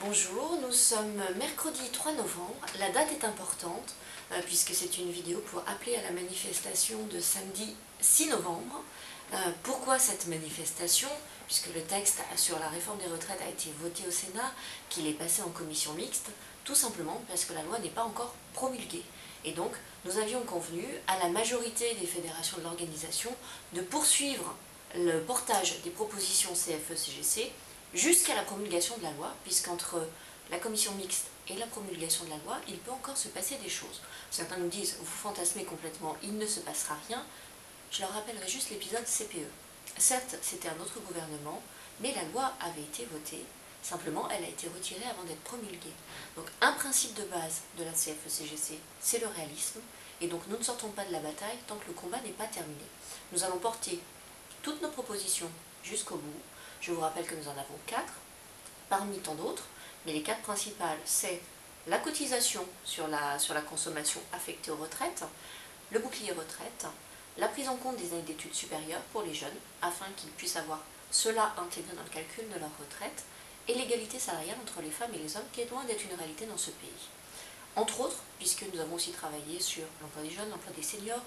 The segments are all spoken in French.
Bonjour, nous sommes mercredi 3 novembre. La date est importante puisque c'est une vidéo pour appeler à la manifestation de samedi 6 novembre. Pourquoi cette manifestation? Puisque le texte sur la réforme des retraites a été voté au Sénat, qu'il est passé en commission mixte, tout simplement parce que la loi n'est pas encore promulguée. Et donc, nous avions convenu à la majorité des fédérations de l'organisation de poursuivre le portage des propositions CFE-CGC jusqu'à la promulgation de la loi, puisqu'entre la commission mixte et la promulgation de la loi, il peut encore se passer des choses. Certains nous disent, vous fantasmez complètement, il ne se passera rien. Je leur rappellerai juste l'épisode CPE. Certes, c'était un autre gouvernement, mais la loi avait été votée, simplement elle a été retirée avant d'être promulguée. Donc un principe de base de la CFE-CGC, c'est le réalisme, et donc nous ne sortons pas de la bataille tant que le combat n'est pas terminé. Nous allons porter toutes nos propositions jusqu'au bout. Je vous rappelle que nous en avons 4, parmi tant d'autres, mais les 4 principales, c'est la cotisation sur la consommation affectée aux retraites, le bouclier retraite, la prise en compte des années d'études supérieures pour les jeunes, afin qu'ils puissent avoir cela intégré dans le calcul de leur retraite, et l'égalité salariale entre les femmes et les hommes, qui est loin d'être une réalité dans ce pays. Entre autres, puisque nous avons aussi travaillé sur l'emploi des jeunes, l'emploi des seniors,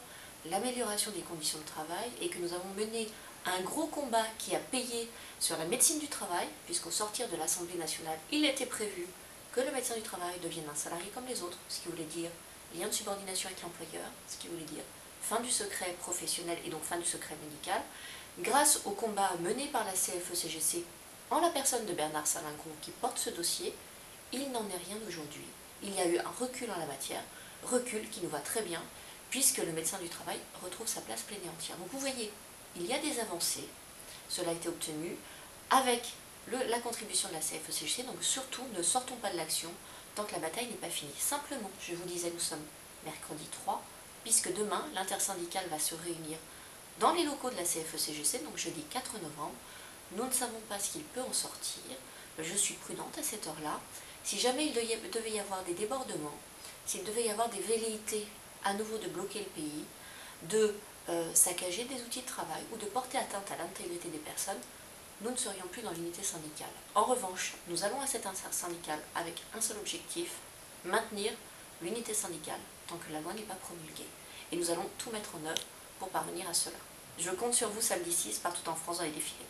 l'amélioration des conditions de travail, et que nous avons mené un gros combat qui a payé sur la médecine du travail, puisqu'au sortir de l'Assemblée nationale, il était prévu que le médecin du travail devienne un salarié comme les autres, ce qui voulait dire lien de subordination avec l'employeur, ce qui voulait dire fin du secret professionnel et donc fin du secret médical. Grâce au combat mené par la CFE-CGC, en la personne de Bernard Salingro qui porte ce dossier, il n'en est rien aujourd'hui. Il y a eu un recul en la matière, recul qui nous va très bien, puisque le médecin du travail retrouve sa place pleine et entière. Donc vous voyez, il y a des avancées, cela a été obtenu avec la contribution de la CFE-CGC, donc surtout ne sortons pas de l'action tant que la bataille n'est pas finie. Simplement, je vous disais, nous sommes mercredi 3, puisque demain, l'intersyndicale va se réunir dans les locaux de la CFE-CGC, donc jeudi 4 novembre. Nous ne savons pas ce qu'il peut en sortir, je suis prudente à cette heure-là. Si jamais il devait y avoir des débordements, s'il devait y avoir des velléités à nouveau de bloquer le pays, de saccager des outils de travail ou de porter atteinte à l'intégrité des personnes, nous ne serions plus dans l'unité syndicale. En revanche, nous allons à cette intersyndicale avec un seul objectif, maintenir l'unité syndicale tant que la loi n'est pas promulguée. Et nous allons tout mettre en œuvre pour parvenir à cela. Je compte sur vous samedi 6 partout en France dans les défilés.